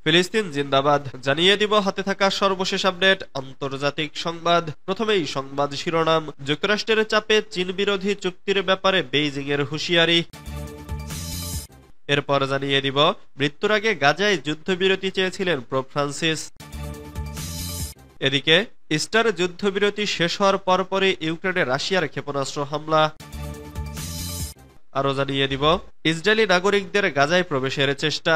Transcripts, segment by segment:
ফিলিস্তিন জিন্দাবাদ জানিয়ে দিব হাতে থাকা সর্বশেষ আপডেট আন্তর্জাতিক সংবাদ। প্রথমেই সংবাদ শিরোনাম। যুক্তরাষ্ট্রের চাপে চীন বিরোধী চুক্তির ব্যাপারে বেইজিং এর হুঁশিয়ারি। এরপর জানিয়ে দিব মৃত্যুর আগে গাজায় যুদ্ধবিরতি চেয়েছিলেন পোপ ফ্রান্সিস। এদিকে ইস্টার যুদ্ধবিরতি শেষ হওয়ার পরপরই ইউক্রেনে রাশিয়ার ক্ষেপণাস্ত্র হামলা। আরও জানিয়ে দিব ইসরায়েলি নাগরিকদের গাজায় প্রবেশের চেষ্টা।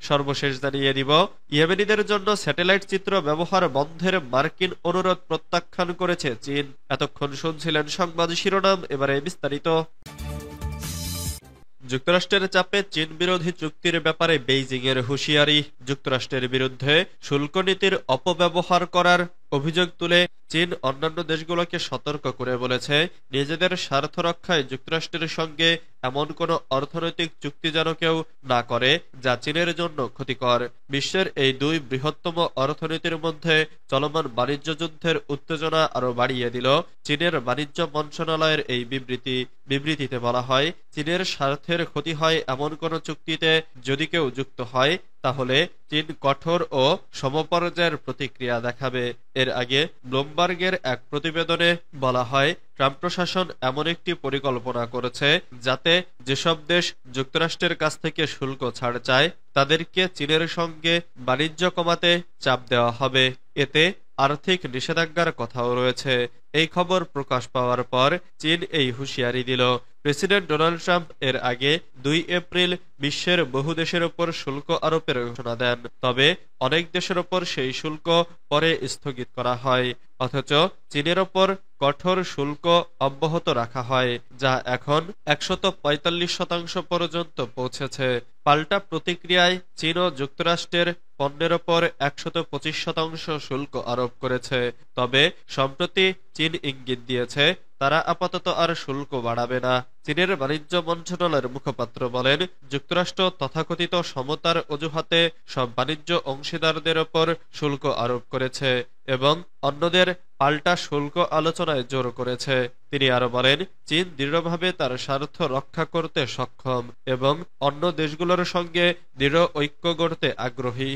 সর্বশেষ জানিয়ে দিব ইয়েমেনিদের জন্য স্যাটেলাইট চিত্র ব্যবহার বন্ধের মার্কিন অনুরোধ প্রত্যাখ্যান করেছে চীন। এতক্ষণ শুনছিলেন সংবাদ শিরোনাম, এবারে বিস্তারিত। যুক্তরাষ্ট্রের চাপে চীন বিরোধী চুক্তির ব্যাপারে বেইজিং এর হুঁশিয়ারি। যুক্তরাষ্ট্রের বিরুদ্ধে শুল্ক নীতির অপব্যবহার করার অভিযোগ তুলে চীন অন্যান্য দেশগুলোকে সতর্ক করে বলেছে, নিজেদের স্বার্থ রক্ষায় যুক্তরাষ্ট্রের সঙ্গে এমন কোনো অর্থনৈতিক চুক্তি যেন কেউ না করে যা চীনের জন্য ক্ষতিকর। বিশ্বের এই দুই বৃহত্তম অর্থনীতির মধ্যে চলমান বাণিজ্য যুদ্ধের উত্তেজনা আরও বাড়িয়ে দিল চীনের বাণিজ্য মন্ত্রণালয়ের এই বিবৃতিতে বলা হয়, চীনের স্বার্থের ক্ষতি হয় এমন কোনো চুক্তিতে যদি কেউ যুক্ত হয় তাহলে চীন কঠোর ও সমপর্যায়ের প্রতিক্রিয়া দেখাবে। এর আগে ব্লুমবার্গের এক প্রতিবেদনে বলা হয়, ট্রাম্প প্রশাসন এমন একটি পরিকল্পনা করেছে যাতে যেসব দেশ যুক্তরাষ্ট্রের কাছ থেকে শুল্ক ছাড় চায় তাদেরকে চীনের সঙ্গে বাণিজ্য কমাতে চাপ দেওয়া হবে। এতে আর্থিক নিষেধাজ্ঞার কথাও রয়েছে। এই খবর প্রকাশ পাওয়ার পর চীন এই হুঁশিয়ারি দিল। প্রেসিডেন্ট ডোনাল্ড ট্রাম্প এর আগে 2 এপ্রিল বিশ্বের বহু দেশের ওপর শুল্ক আরোপের ঘোষণা দেন, তবে অনেক দেশের ওপর সেই শুল্ক পরে স্থগিত করা হয়। অথচ চীনের ওপর কঠোর শুল্ক অব্যাহত রাখা হয়, যা এখন 145% পর্যন্ত পৌঁছেছে। পাল্টা প্রতিক্রিয়ায় চীন ও যুক্তরাষ্ট্রের পণ্যের ওপর 125% শুল্ক আরোপ করেছে। তবে সম্প্রতি চীন ইঙ্গিত দিয়েছে তারা আপাতত আর শুল্ক বাড়াবে না। চীনের বাণিজ্য মন্ত্রণালয়ের মুখপাত্র বলেন, যুক্তরাষ্ট্র তথাকথিত সমতার অজুহাতে সব বাণিজ্য অংশীদারদের ওপর শুল্ক আরোপ করেছে এবং অন্যদের পাল্টা শুল্ক আলোচনায় জোর করেছে। তিনি আরো বলেন, চীন দৃঢ়ভাবে তার স্বার্থ রক্ষা করতে সক্ষম এবং অন্য দেশগুলোর সঙ্গে দৃঢ় ঐক্য গড়তে আগ্রহী।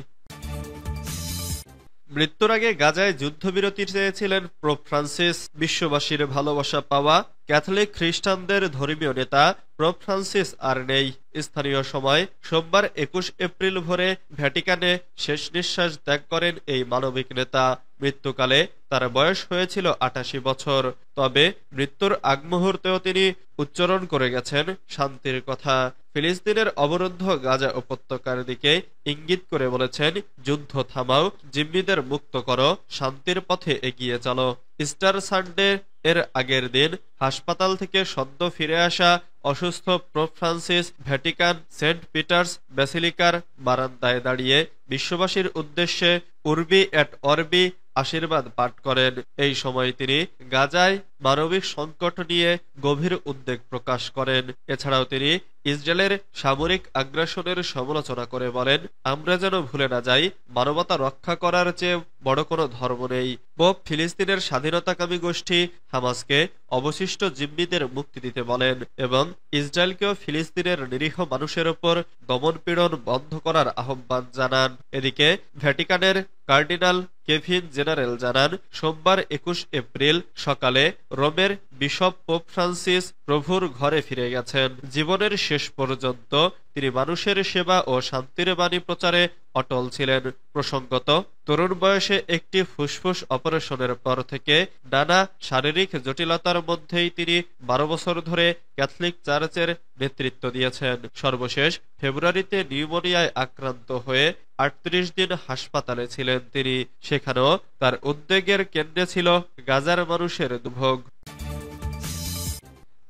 মৃত্যুর আগে গাজায় যুদ্ধবিরতি চেয়েছিলেন পোপ ফ্রান্সিস। বিশ্ববাসীর ভালোবাসা পাওয়া ক্যাথলিক খ্রিস্টানদের ধর্মীয় নেতা পোপ ফ্রান্সিস আর নেই। স্থানীয় সময় সোমবার 21 এপ্রিল ভোরে ভ্যাটিকানে শেষ নিঃশ্বাস ত্যাগ করেন এই মানবিক নেতা। মৃত্যুকালে তার বয়স হয়েছিল 88 বছর। তবে মৃত্যুর আগ মুহূর্তেও তিনি উচ্চারণ করে গেছেন শান্তির কথা। ফিলিস্তিনের অবরুদ্ধ গাজা উপত্যকার দিকে ইঙ্গিত করে বলেছেন, যুদ্ধ থামাও, জিম্মিদের মুক্ত করো, শান্তির পথে এগিয়ে চলো। ইস্টার সানডে এর আগের দিন হাসপাতাল থেকে সদ্য ফিরে আসা অসুস্থ Pope Francis Vatican Saint Peter's ব্যাসিলিকার বারান্দায় দাঁড়িয়ে বিশ্ববাসীর উদ্দেশ্যে উর্বি এট অর্বি আশীর্বাদ পাঠ করেন। এই সময় তিনি গাজায় মানবিক সংকট নিয়ে গভীর উদ্বেগ প্রকাশ করেন। এছাড়াও তিনি ইসরায়েলের সামরিক আগ্রাসনের সমালোচনা করে বলেন, আমরা যেন ভুলে না যাই, মানবতা রক্ষা করার চেয়ে বড় কোনো ধর্ম নেই। পোপ ফিলিস্তিনের স্বাধীনতাকামী গোষ্ঠী হামাসকে অবশিষ্ট জিম্মিদের মুক্তি দিতে বলেন এবং ইসরায়েলকেও ফিলিস্তিনের নিরীহ মানুষের ওপর দমনপীড়ন বন্ধ করার আহ্বান জানান। এদিকে ভ্যাটিকানের কার্ডিনাল কেভিন জেনারেল জানান, সোমবার 21 এপ্রিল সকালে রোমের বিশপ পোপ ফ্রান্সিস প্রভুর ঘরে ফিরে গেছেন। জীবনের শেষ পর্যন্ত তিনি মানুষের সেবা ও শান্তির বাণী প্রচারে অটল ছিলেন। প্রসঙ্গত, তরুণ বয়সে একটি ফুসফুস অপারেশনের পর থেকে নানা শারীরিক জটিলতার মধ্যেই তিনি 12 বছর ধরে ক্যাথলিক চার্চের নেতৃত্ব দিয়েছেন। সর্বশেষ ফেব্রুয়ারিতে নিউমোনিয়ায় আক্রান্ত হয়ে 38 দিন হাসপাতালে ছিলেন তিনি। সেখানেও তার উদ্বেগের কেন্দ্রে ছিল গাজার মানুষের দুর্ভোগ।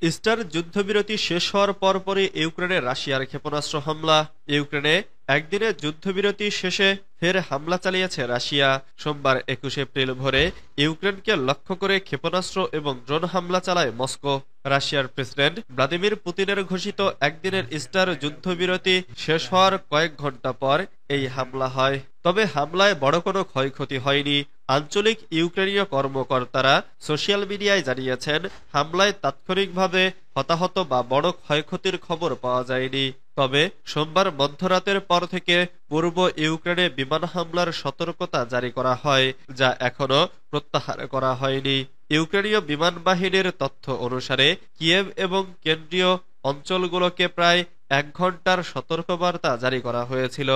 ইস্টার যুদ্ধবিরতি শেষ হওয়ার পরপরই ইউক্রেনে রাশিয়ার ক্ষেপণাস্ত্র হামলা। ইউক্রেনে একদিনের যুদ্ধবিরতি শেষে ফের হামলা চালিয়েছে রাশিয়া। সোমবার 21 এপ্রিল ভোরে ইউক্রেনকে লক্ষ্য করে ক্ষেপণাস্ত্র এবং ড্রোন হামলা চালায় মস্কো। রাশিয়ার প্রেসিডেন্ট ভ্লাদিমির পুতিনের ঘোষিত একদিনের ইস্টার যুদ্ধবিরতি শেষ হওয়ার কয়েক ঘন্টা পর এই হামলা হয়। তবে হামলায় বড় কোনো ক্ষয়ক্ষতি হয়নি। আঞ্চলিক ইউক্রেনীয় কর্মকর্তারা সোশ্যাল মিডিয়ায় জানিয়েছেন, হামলায় তাৎক্ষণিকভাবে হতাহত বা বড় ক্ষয়ক্ষতির খবর পাওয়া যায়নি। তবে সোমবার মধ্যরাতের পর থেকে পূর্ব ইউক্রেনে বিমান হামলার সতর্কতা জারি করা হয়, যা এখনও প্রত্যাহার করা হয়নি। ইউক্রেনীয় বিমান বাহিনীর তথ্য অনুসারে কিয়েভ এবং কেন্দ্রীয় অঞ্চলগুলোকে প্রায় 1 ঘন্টার সতর্কবার্তা জারি করা হয়েছিল।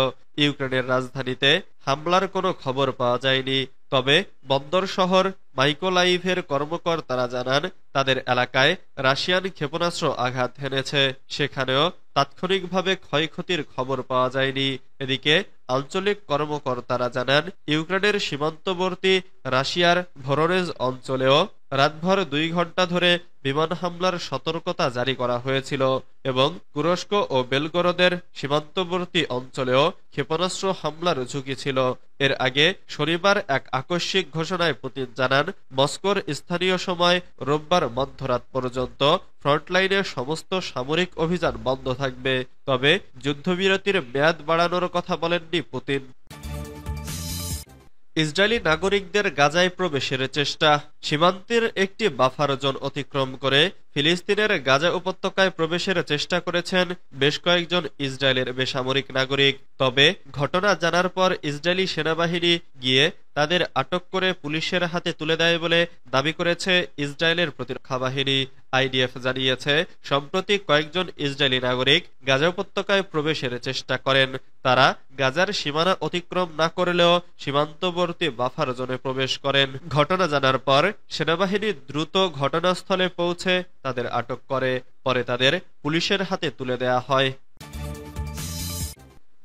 ইউক্রেনের রাজধানীতে হামলার কোনো খবর পাওয়া যায়নি। তবে বন্দর শহর মাইকোলাইভের কর্মকর্তারা জানান, তাদের এলাকায় রাশিয়ান ক্ষেপণাস্ত্র আঘাত হেনেছে। সেখানেও তাৎক্ষণিকভাবে ক্ষয়ক্ষতির খবর পাওয়া যায়নি। এদিকে আঞ্চলিক কর্মকর্তারা জানান, ইউক্রেনের সীমান্তবর্তী রাশিয়ার ভোরোনেজ অঞ্চলেও রাতভর 2 ঘন্টা ধরে বিমান হামলার সতর্কতা জারি করা হয়েছিল এবং তুরস্ক ও বেলগরদের সীমান্তবর্তী অঞ্চলেও ক্ষেপণাস্ত্র হামলার ঝুঁকি ছিল। এর আগে শনিবার এক আকস্মিক ঘোষণায় পুতিন জানান, মস্কোর স্থানীয় সময় রোববার মধ্যরাত পর্যন্ত ফ্রন্টলাইনে সমস্ত সামরিক অভিযান বন্ধ থাকবে। তবে যুদ্ধবিরতির মেয়াদ বাড়ানোর কথা বলেননি পুতিন। ইসরায়েলি নাগরিকদের গাজায় প্রবেশের চেষ্টা। সীমান্তের একটি বাফার জোন অতিক্রম করে ফিলিস্তিনের গাজা উপত্যকায় প্রবেশের চেষ্টা করেছেন বেশ কয়েকজন ইসরায়েলের বেসামরিক নাগরিক। তবে ঘটনা জানার পর ইসরায়েলি সেনাবাহিনী গিয়ে তাদের আটক করে পুলিশের হাতে তুলে দেয় বলে দাবি করেছে ইসরায়েলের প্রতিরক্ষা বাহিনী। আইডিএফ জানিয়েছে, সম্প্রতি কয়েকজন ইসরায়েলি নাগরিক গাজা উপত্যকায় প্রবেশের চেষ্টা করেন। তারা গাজার সীমানা অতিক্রম না করলেও সীমান্তবর্তী বাফার জোনে প্রবেশ করেন। ঘটনা জানার পর সেনাবাহিনী দ্রুত ঘটনাস্থলে পৌঁছে তাদের আটক করে। পরে তাদের পুলিশের হাতে তুলে দেয়া হয়।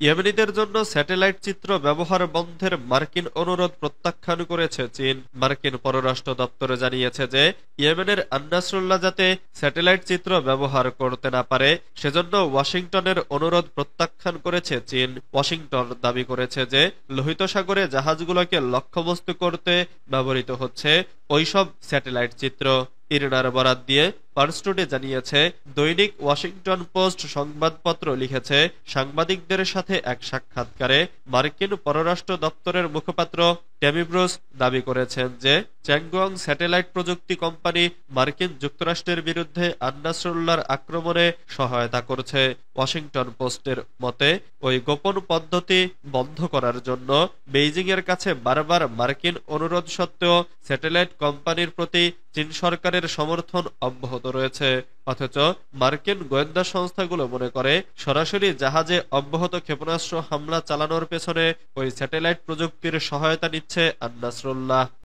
ইয়েমেনিদের জন্য স্যাটেলাইট চিত্র ব্যবহার বন্ধের মার্কিন অনুরোধ প্রত্যাখ্যান করেছে চীন। মার্কিন পররাষ্ট্র দপ্তর জানিয়েছে যে ইয়েমেনের আন-নাসরুল্লাহ যাতে স্যাটেলাইট চিত্র ব্যবহার করতে না পারে সেজন্য ওয়াশিংটনের অনুরোধ প্রত্যাখ্যান করেছে চীন। ওয়াশিংটন দাবি করেছে যে লোহিত সাগরে জাহাজগুলোকে লক্ষ্যবস্তু করতে ব্যবহৃত হচ্ছে ওইসব স্যাটেলাইট চিত্র। ইরিনার বরাত দিয়ে পার্স টুডে জানিয়েছে, দৈনিক ওয়াশিংটন পোস্ট সংবাদপত্র লিখেছে, সাংবাদিকদের সাথে এক সাক্ষাৎকারে মার্কিন পররাষ্ট্র দপ্তরের মুখপাত্র ট্যামি ব্রুস দাবি করেছেন যে চ্যাংগুয়াং স্যাটেলাইট প্রযুক্তি কোম্পানি মার্কিন যুক্তরাষ্ট্রের বিরুদ্ধে আন-নাসরুল্লাহর আক্রমণে সহায়তা করছে। ওয়াশিংটন পোস্টের মতে, ওই গোপন পদ্ধতি বন্ধ করার জন্য বেইজিংয়ের কাছে বারবার মার্কিন অনুরোধ সত্ত্বেও স্যাটেলাইট কোম্পানির প্রতি চীন সরকারের সমর্থন অব্যাহত রয়েছে। অথচ মার্কিন গোয়েন্দা সংস্থাগুলো মনে করে সরাসরি জাহাজে অব্যাহত ক্ষেপণাস্ত্র হামলা চালানোর পেছনে ওই স্যাটেলাইট প্রযুক্তির সহায়তা নিচ্ছে আন-নাসরুল্লাহ।